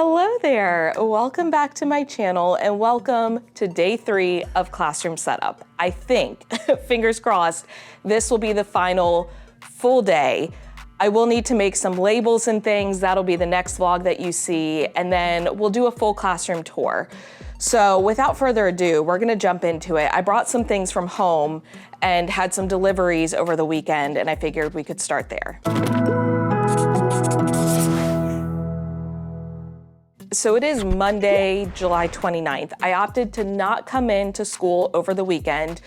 Hello there, welcome back to my channel and welcome to day 3 of classroom setup. I think, fingers crossed, this will be the final full day. I will need to make some labels and things. That'll be the next vlog that you see, and then we'll do a full classroom tour. So without further ado, we're gonna jump into it. I brought some things from home and had some deliveries over the weekend, and I figured we could start there. So it is Monday, July 29th. I opted to not come into school over the weekend,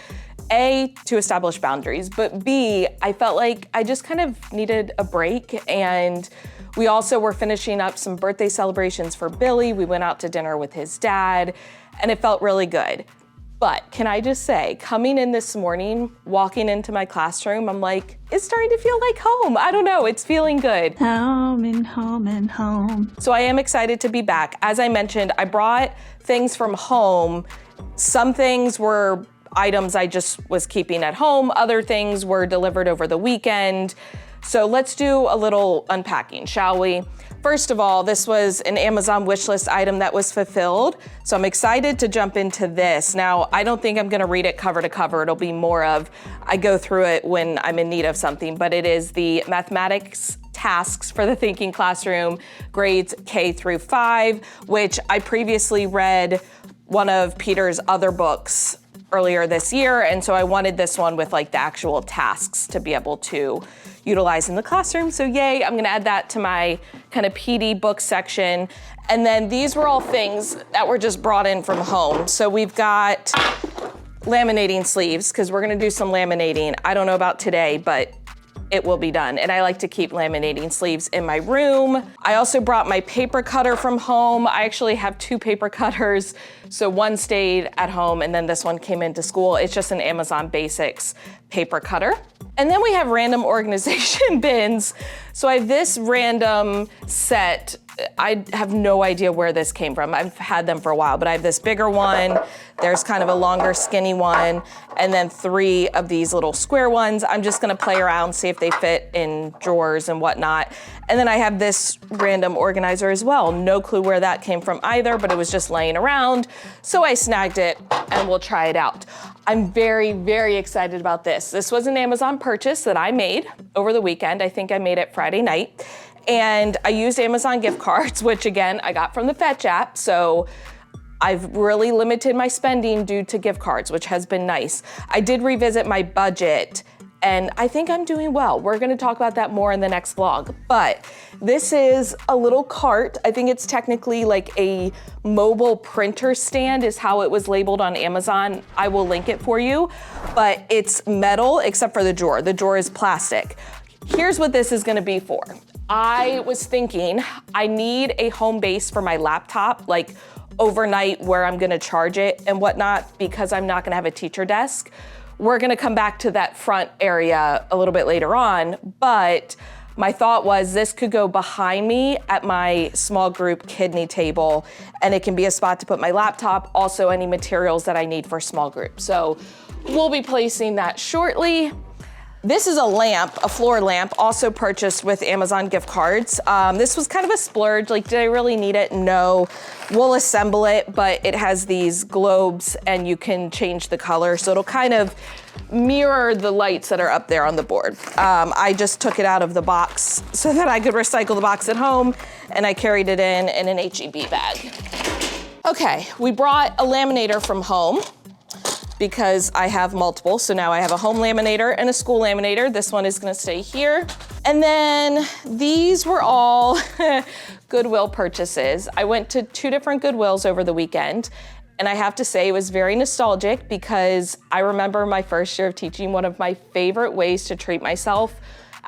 A, to establish boundaries, but B, I felt like I just kind of needed a break, and we also were finishing up some birthday celebrations for Billy. We went out to dinner with his dad, and it felt really good. But can I just say, coming in this morning, walking into my classroom, I'm like, it's starting to feel like home. I don't know, it's feeling good. Home and home and home. So I am excited to be back. As I mentioned, I brought things from home. Some things were items I just was keeping at home. Other things were delivered over the weekend. So let's do a little unpacking, shall we? First of all, this was an Amazon wishlist item that was fulfilled. So I'm excited to jump into this. Now, I don't think I'm gonna read it cover to cover. It'll be more of, I go through it when I'm in need of something, but it is the mathematics tasks for the Thinking Classroom, grades K through 5, which I previously read one of Peter's other books earlier this year, and so I wanted this one with like the actual tasks to be able to utilize in the classroom. So yay, I'm gonna add that to my kind of PD book section. And then these were all things that were just brought in from home. So we've got laminating sleeves, because we're gonna do some laminating. I don't know about today, but it will be done. And I like to keep laminating sleeves in my room. I also brought my paper cutter from home. I actually have 2 paper cutters. So one stayed at home and then this one came into school. It's just an Amazon Basics paper cutter. And then we have random organization bins. So I have this random set. I have no idea where this came from. I've had them for a while, but I have this bigger one. There's kind of a longer skinny one, and then 3 of these little square ones. I'm just gonna play around, see if they fit in drawers and whatnot. And then I have this random organizer as well. No clue where that came from either, but it was just laying around. So I snagged it and we'll try it out. I'm very, very excited about this. This was an Amazon purchase that I made over the weekend. I think I made it Friday night. And I used Amazon gift cards, which again, I got from the Fetch app. So I've really limited my spending due to gift cards, which has been nice. I did revisit my budget and I think I'm doing well. We're gonna talk about that more in the next vlog. But this is a little cart. I think it's technically like a mobile printer stand is how it was labeled on Amazon. I will link it for you, but it's metal except for the drawer. The drawer is plastic. Here's what this is gonna be for. I was thinking I need a home base for my laptop, like overnight where I'm gonna charge it and whatnot, because I'm not gonna have a teacher desk. We're gonna come back to that front area a little bit later on, but my thought was this could go behind me at my small group kidney table, and it can be a spot to put my laptop, also any materials that I need for small group. So we'll be placing that shortly. This is a lamp, a floor lamp, also purchased with Amazon gift cards. This was kind of a splurge, like did I really need it? No. We'll assemble it, but it has these globes and you can change the color. So it'll kind of mirror the lights that are up there on the board. I just took it out of the box so that I could recycle the box at home, and I carried it in an HEB bag. Okay, we brought a laminator from home, because I have multiple. So now I have a home laminator and a school laminator. This one is gonna stay here. And then these were all Goodwill purchases. I went to 2 different Goodwills over the weekend, and I have to say it was very nostalgic because I remember my first year of teaching. One of my favorite ways to treat myself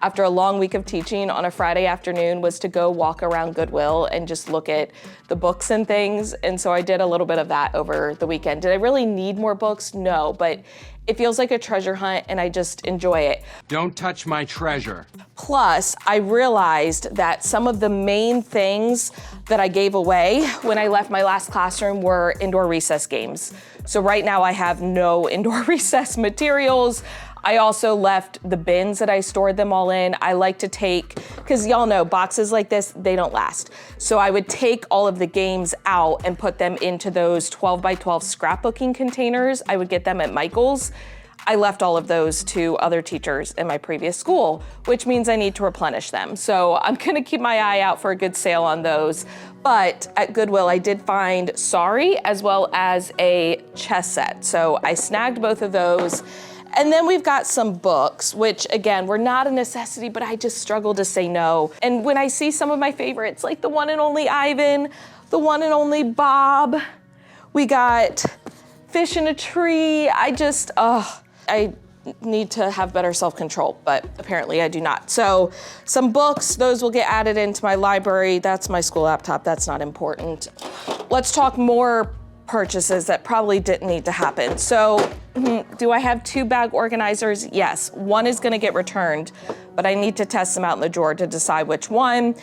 after a long week of teaching on a Friday afternoon was to go walk around Goodwill and just look at the books and things. And so I did a little bit of that over the weekend. Did I really need more books? No, but it feels like a treasure hunt and I just enjoy it. Don't touch my treasure. Plus, I realized that some of the main things that I gave away when I left my last classroom were indoor recess games. So right now I have no indoor recess materials. I also left the bins that I stored them all in. I like to take, because y'all know boxes like this, they don't last. So I would take all of the games out and put them into those 12 by 12 scrapbooking containers. I would get them at Michael's. I left all of those to other teachers in my previous school, which means I need to replenish them. So I'm gonna keep my eye out for a good sale on those. But at Goodwill, I did find Sorry as well as a chess set. So I snagged both of those. And then we've got some books, which again, were not a necessity, but I just struggled to say no. And when I see some of my favorites, like the one and only Ivan, the one and only Bob, we got Fish in a Tree. I need to have better self-control, but apparently I do not. So some books, those will get added into my library. That's my school laptop, that's not important. Let's talk more purchases that probably didn't need to happen. So do I have 2 bag organizers? Yes, one is gonna get returned, but I need to test them out in the drawer to decide which one.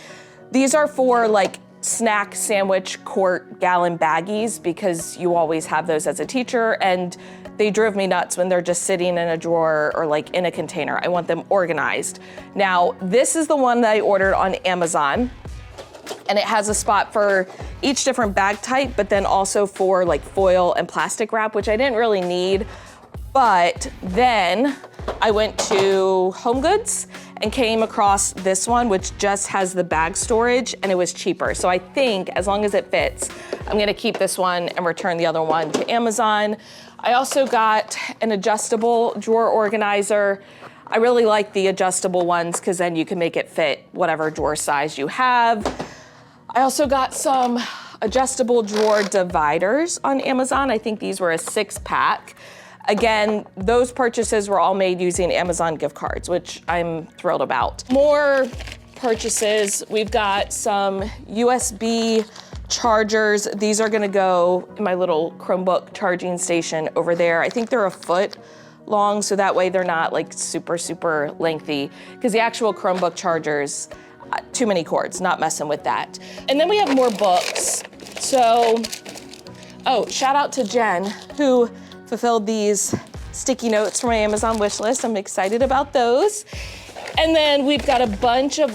These are for like snack sandwich quart gallon baggies because you always have those as a teacher, and they drove me nuts when they're just sitting in a drawer or like in a container. I want them organized. Now, this is the one that I ordered on Amazon, and it has a spot for each different bag type, but then also for like foil and plastic wrap, which I didn't really need. But then I went to Home Goods and came across this one, which just has the bag storage, and it was cheaper. So I think as long as it fits, I'm gonna keep this one and return the other one to Amazon. I also got an adjustable drawer organizer. I really like the adjustable ones because then you can make it fit whatever drawer size you have. I also got some adjustable drawer dividers on Amazon. I think these were a 6-pack. Again, those purchases were all made using Amazon gift cards, which I'm thrilled about. More purchases, we've got some USB chargers. These are gonna go in my little Chromebook charging station over there. I think they're a foot long, so that way they're not like super lengthy, because the actual Chromebook chargers, too many cords, not messing with that. And then we have more books. So, oh, shout out to Jen, who fulfilled these sticky notes for my Amazon wish list. I'm excited about those. And then we've got a bunch of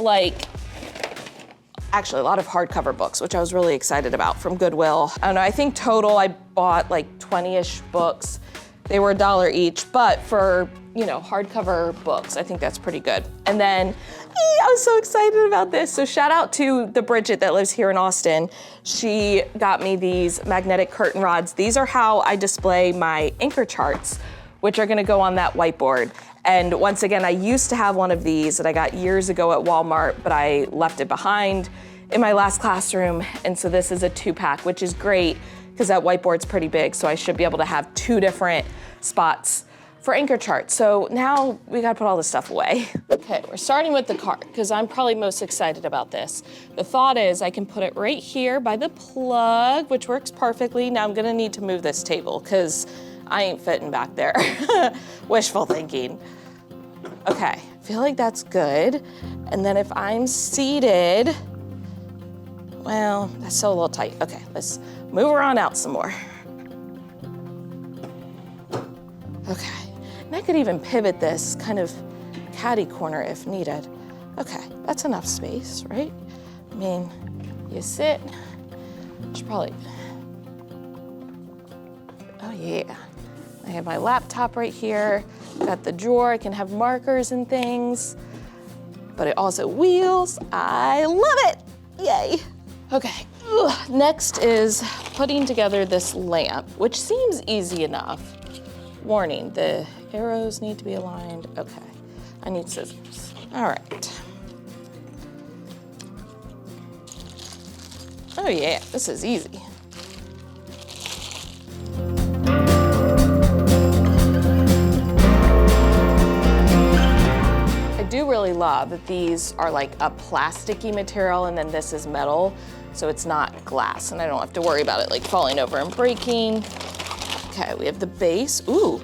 actually a lot of hardcover books, which I was really excited about from Goodwill. I don't know, I think total I bought like 20-ish books. They were $1 each, but for, hardcover books, I think that's pretty good. And then, I was so excited about this. So shout out to the Bridget that lives here in Austin. She got me these magnetic curtain rods. These are how I display my anchor charts, which are gonna go on that whiteboard. And once again, I used to have one of these that I got years ago at Walmart, but I left it behind in my last classroom. And so this is a 2-pack, which is great because that whiteboard's pretty big. So I should be able to have 2 different spots for anchor charts. So now we gotta put all this stuff away. Okay, we're starting with the cart because I'm probably most excited about this. The thought is I can put it right here by the plug, which works perfectly. Now I'm gonna need to move this table because I ain't fitting back there. Wishful thinking. Okay, I feel like that's good. And then if I'm seated, well, that's still a little tight. Okay, let's move her on out some more. Okay, and I could even pivot this kind of caddy corner if needed. Okay, that's enough space, right? I mean, you sit, should probably, oh yeah. I have my laptop right here, got the drawer, I can have markers and things, but it also wheels. I love it, yay. Okay, next is putting together this lamp, which seems easy enough. Warning, the arrows need to be aligned. Okay, I need scissors. All right. Oh yeah, this is easy. I do really love that these are like a plasticky material and then this is metal, so it's not glass and I don't have to worry about it like falling over and breaking. Okay, we have the base. Ooh,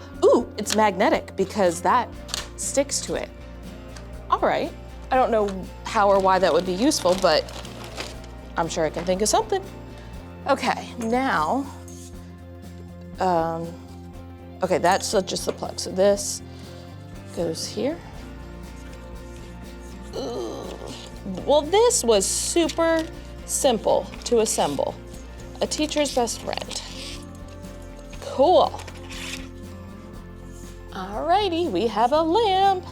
it's magnetic because that sticks to it. All right, I don't know how or why that would be useful, but I'm sure I can think of something. Okay, now, okay, that's just the plug. So this Goes here. Ooh. Well, this was super simple to assemble. A teacher's best friend. Cool. Alrighty, we have a lamp.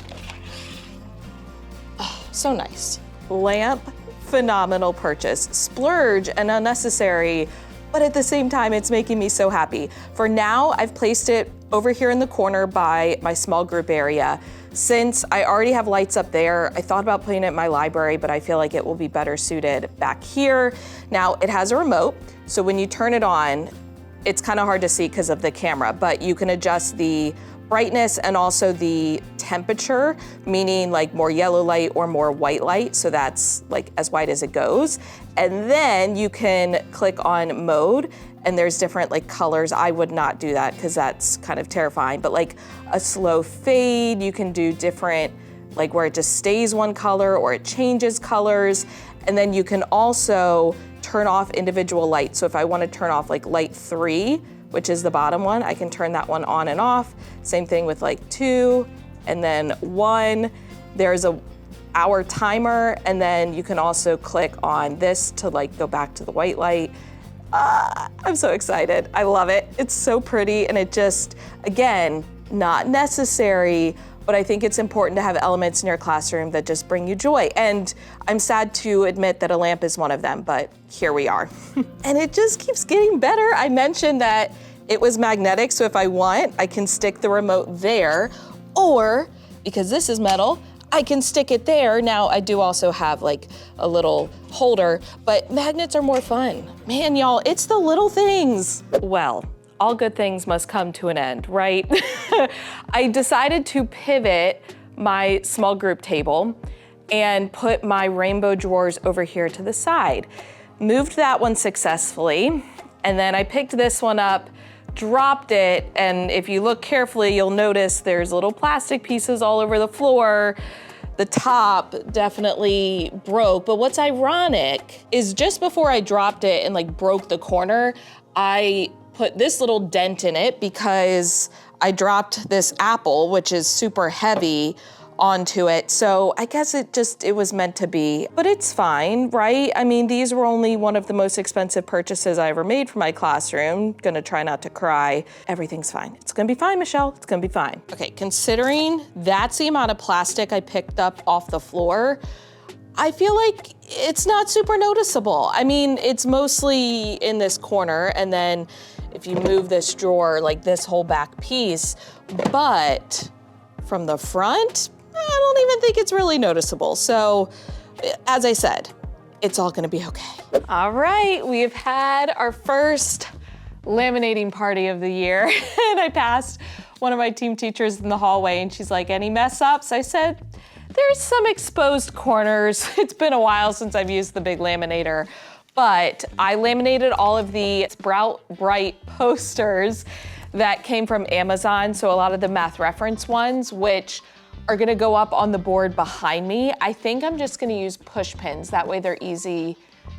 Oh, so nice. Lamp, phenomenal purchase. Splurge and unnecessary, but at the same time, it's making me so happy. For now, I've placed it over here in the corner by my small group area. Since I already have lights up there, I thought about putting it in my library, but I feel like it will be better suited back here. Now, it has a remote, so when you turn it on, it's kind of hard to see because of the camera, but you can adjust the brightness and also the temperature, meaning like more yellow light or more white light, so that's like as white as it goes. And then you can click on mode, and there's different like colors. I would not do that because that's kind of terrifying, but like a slow fade, you can do different, like where it just stays one color or it changes colors. And then you can also turn off individual lights. So if I want to turn off like light 3, which is the bottom one, I can turn that one on and off. Same thing with like 2 and then 1. There's a hour timer, and then you can also click on this to like go back to the white light. I'm so excited. I love it. It's so pretty, and it just, again, not necessary, but I think it's important to have elements in your classroom that just bring you joy. And I'm sad to admit that a lamp is one of them, but here we are. And it just keeps getting better. I mentioned that it was magnetic, so if I want, I can stick the remote there, or because this is metal, I can stick it there. Now, I do also have like a little holder, but magnets are more fun. Man, y'all, it's the little things. Well, all good things must come to an end, right? I decided to pivot my small group table and put my rainbow drawers over here to the side. Moved that one successfully, and then I picked this one up, dropped it, and if you look carefully, you'll notice there's little plastic pieces all over the floor. The top definitely broke, but what's ironic is just before I dropped it and like broke the corner, I put this little dent in it because I dropped this apple, which is super heavy, onto it. So I guess it was meant to be, but it's fine, right? I mean, these were only one of the most expensive purchases I ever made for my classroom. Gonna try not to cry. Everything's fine. It's gonna be fine, Michelle. It's gonna be fine. Okay, considering that's the amount of plastic I picked up off the floor, I feel like it's not super noticeable. I mean, it's mostly in this corner, and then if you move this drawer, like this whole back piece, but from the front, I don't even think it's really noticeable. So, as I said, it's all gonna be okay. All right, we've had our first laminating party of the year, and I passed one of my team teachers in the hallway, and she's like, "Any mess ups?" I said, "There's some exposed corners." It's been a while since I've used the big laminator, but I laminated all of the Sprout Bright posters that came from Amazon, so a lot of the math reference ones, which are gonna go up on the board behind me. I think I'm just gonna use push pins, that way they're easy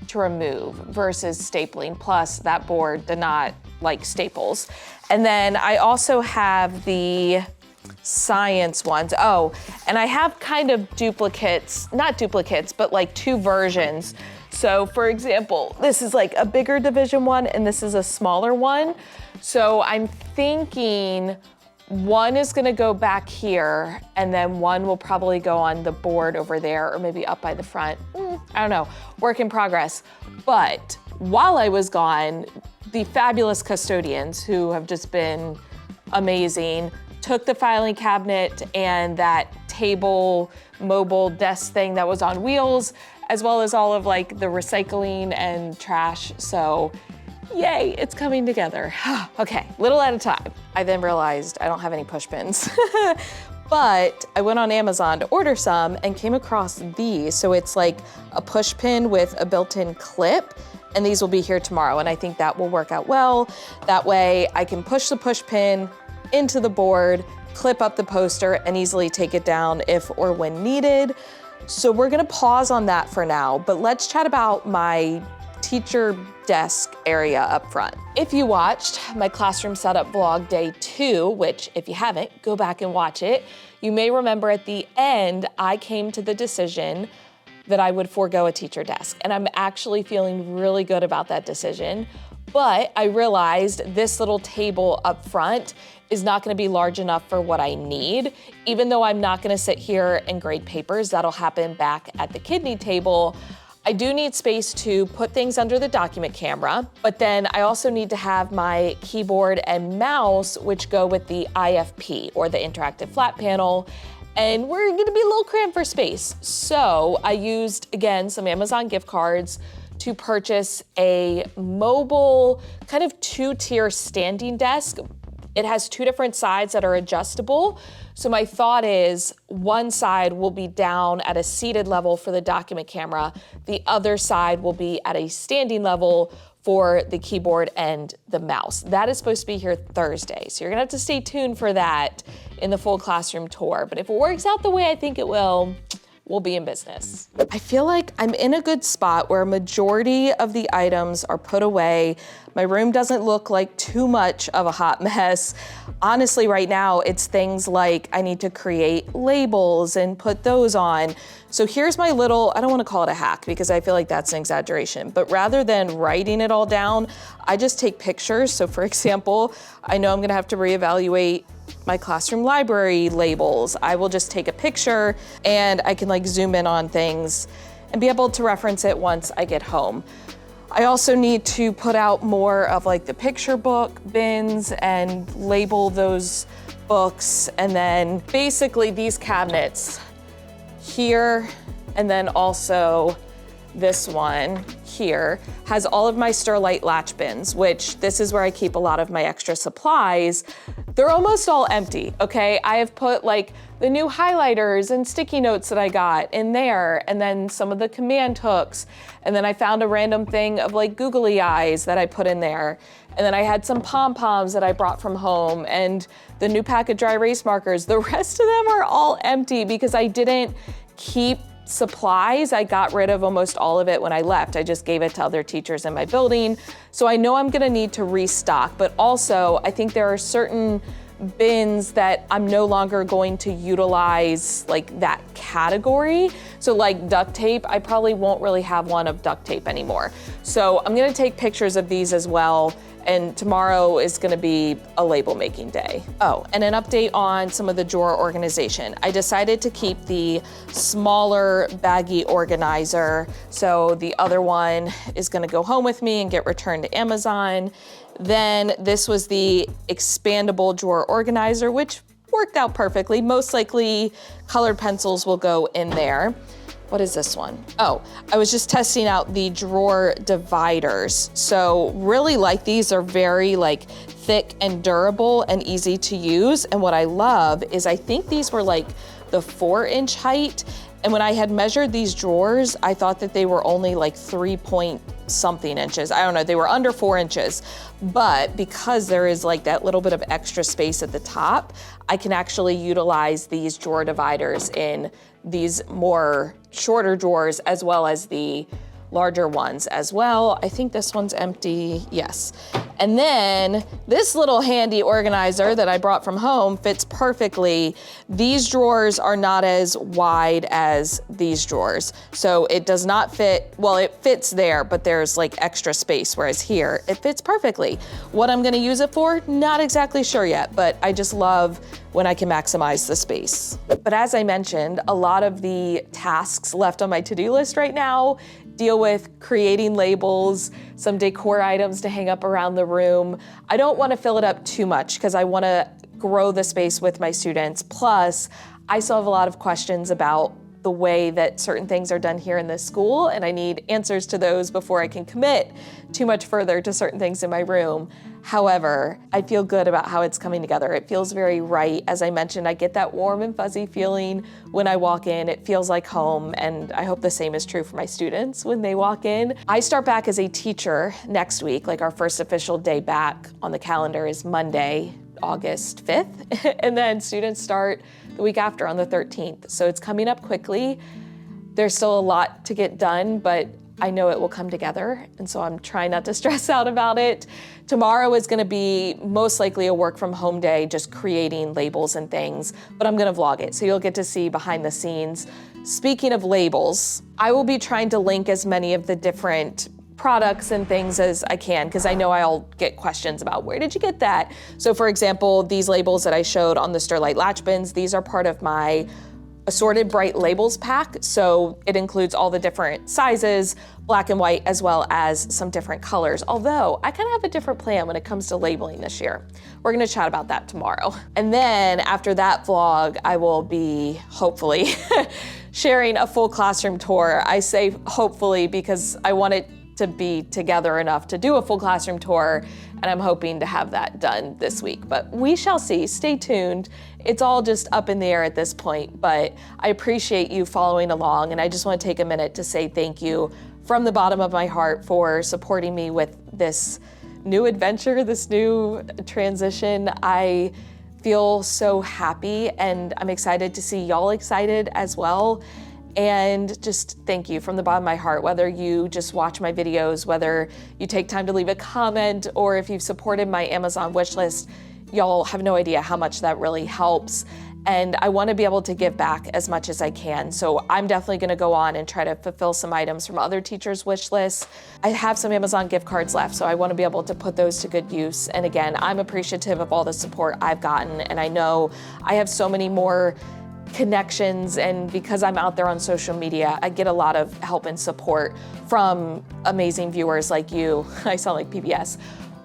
to remove versus stapling. Plus, that board did not like staples. And then I also have the science ones. Oh, and I have kind of duplicates, not duplicates, but like 2 versions. So for example, this is like a bigger division one and this is a smaller one. So I'm thinking one is gonna go back here and then one will probably go on the board over there or maybe up by the front. I don't know, work in progress. But while I was gone, the fabulous custodians who have just been amazing took the filing cabinet and that table mobile desk thing that was on wheels, as well as all of like the recycling and trash. So yay, it's coming together. Okay, little at a time. I then realized I don't have any push pins. But I went on Amazon to order some and came across these. So it's like a push pin with a built-in clip, and these will be here tomorrow. And I think that will work out well. That way I can push the push pin into the board, clip up the poster, and easily take it down if or when needed. So we're gonna pause on that for now, but let's chat about my teacher desk area up front. If you watched my classroom setup vlog day 2, which if you haven't, go back and watch it, you may remember at the end, I came to the decision that I would forego a teacher desk. And I'm actually feeling really good about that decision. But I realized this little table up front is not gonna be large enough for what I need. Even though I'm not gonna sit here and grade papers, that'll happen back at the kidney table. I do need space to put things under the document camera, but then I also need to have my keyboard and mouse, which go with the IFP, or the interactive flat panel, and we're gonna be a little cramped for space. So I used, again, some Amazon gift cards to purchase a mobile, kind of 2-tier standing desk. It has 2 different sides that are adjustable. So my thought is one side will be down at a seated level for the document camera. The other side will be at a standing level for the keyboard and the mouse. That is supposed to be here Thursday. So you're gonna have to stay tuned for that in the full classroom tour. But if it works out the way I think it will, we'll be in business. I feel like I'm in a good spot where a majority of the items are put away. My room doesn't look like too much of a hot mess. Honestly, right now, it's things like I need to create labels and put those on. So here's my little, I don't wanna call it a hack because I feel like that's an exaggeration, but rather than writing it all down, I just take pictures. So for example, I know I'm gonna have to reevaluate my classroom library labels. I will just take a picture and I can like zoom in on things and be able to reference it once I get home. I also need to put out more of like the picture book bins and label those books. And then basically these cabinets here, and then also this one here has all of my Sterlite latch bins, which this is where I keep a lot of my extra supplies. They're almost all empty, okay? I have put like the new highlighters and sticky notes that I got in there, and then some of the command hooks. And then I found a random thing of like googly eyes that I put in there. And then I had some pom-poms that I brought from home and the new pack of dry erase markers. The rest of them are all empty because I didn't keep supplies. I got rid of almost all of it when I left. I just gave it to other teachers in my building. So I know I'm gonna need to restock, but also I think there are certain bins that I'm no longer going to utilize like that category. So like duct tape, I probably won't really have one of duct tape anymore. So I'm gonna take pictures of these as well. And tomorrow is gonna be a label making day. Oh, and an update on some of the drawer organization. I decided to keep the smaller BAGGIE organizer. So the other one is gonna go home with me and get returned to Amazon. Then this was the expandable drawer organizer, which worked out perfectly. Most likely colored pencils will go in there. What is this one? Oh, I was just testing out the drawer dividers. So really like these are very like thick and durable and easy to use. And what I love is I think these were like the 4-inch height. And when I had measured these drawers, I thought that they were only like 3-point-something inches. I don't know, they were under 4 inches. But because there is like that little bit of extra space at the top, I can actually utilize these drawer dividers in these more shorter drawers as well as the larger ones as well. I think this one's empty, yes. And then this little handy organizer that I brought from home fits perfectly. These drawers are not as wide as these drawers. So it does not fit, well, it fits there, but there's like extra space, whereas here, it fits perfectly. What I'm gonna use it for, not exactly sure yet, but I just love when I can maximize the space. But as I mentioned, a lot of the tasks left on my to-do list right now deal with creating labels, some decor items to hang up around the room. I don't want to fill it up too much because I want to grow the space with my students. Plus, I still have a lot of questions about the way that certain things are done here in this school, and I need answers to those before I can commit too much further to certain things in my room. However, I feel good about how it's coming together. It feels very right. As I mentioned, I get that warm and fuzzy feeling when I walk in. It feels like home, and I hope the same is true for my students when they walk in. I start back as a teacher next week, like our first official day back on the calendar is Monday, August 5th, and then students start the week after on the 13th. So it's coming up quickly. There's still a lot to get done, but I know it will come together, and so I'm trying not to stress out about it. Tomorrow is gonna be most likely a work from home day, just creating labels and things, but I'm gonna vlog it, so you'll get to see behind the scenes. Speaking of labels, I will be trying to link as many of the different products and things as I can, because I know I'll get questions about where did you get that? So for example, these labels that I showed on the Sterlite latch bins, these are part of my assorted bright labels pack. So it includes all the different sizes, black and white, as well as some different colors. Although I kind of have a different plan when it comes to labeling this year. We're gonna chat about that tomorrow. And then after that vlog, I will be hopefully sharing a full classroom tour. I say hopefully because I want it to be together enough to do a full classroom tour, and I'm hoping to have that done this week, but we shall see. Stay tuned. It's all just up in the air at this point, but I appreciate you following along, and I just want to take a minute to say thank you from the bottom of my heart for supporting me with this new adventure, this new transition. I feel so happy, and I'm excited to see y'all excited as well. And just thank you from the bottom of my heart, whether you just watch my videos, whether you take time to leave a comment, or if you've supported my Amazon wish list, y'all have no idea how much that really helps. And I want to be able to give back as much as I can. So I'm definitely going to go on and try to fulfill some items from other teachers' wish lists. I have some Amazon gift cards left, so I want to be able to put those to good use. And again, I'm appreciative of all the support I've gotten. And I know I have so many more connections, and because I'm out there on social media, I get a lot of help and support from amazing viewers like you. I sound like PBS,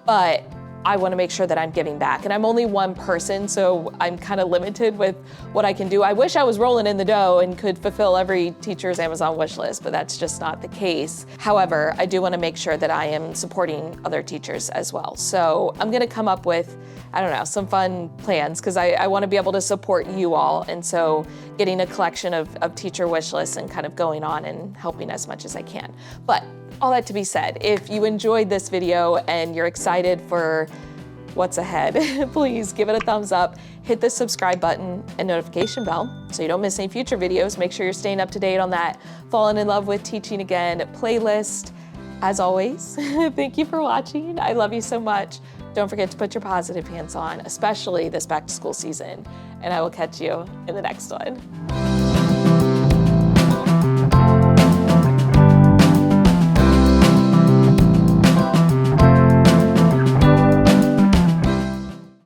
but I want to make sure that I'm giving back. And I'm only one person, so I'm kind of limited with what I can do. I wish I was rolling in the dough and could fulfill every teacher's Amazon wish list, but that's just not the case. However, I do want to make sure that I am supporting other teachers as well. So I'm going to come up with, I don't know, some fun plans, because I want to be able to support you all. And so getting a collection of teacher wish lists and kind of going on and helping as much as I can. But all that to be said, if you enjoyed this video and you're excited for what's ahead, please give it a thumbs up, hit the subscribe button and notification bell so you don't miss any future videos. Make sure you're staying up to date on that Falling in Love with Teaching Again playlist. As always, thank you for watching. I love you so much. Don't forget to put your positive pants on, especially this back to school season. And I will catch you in the next one.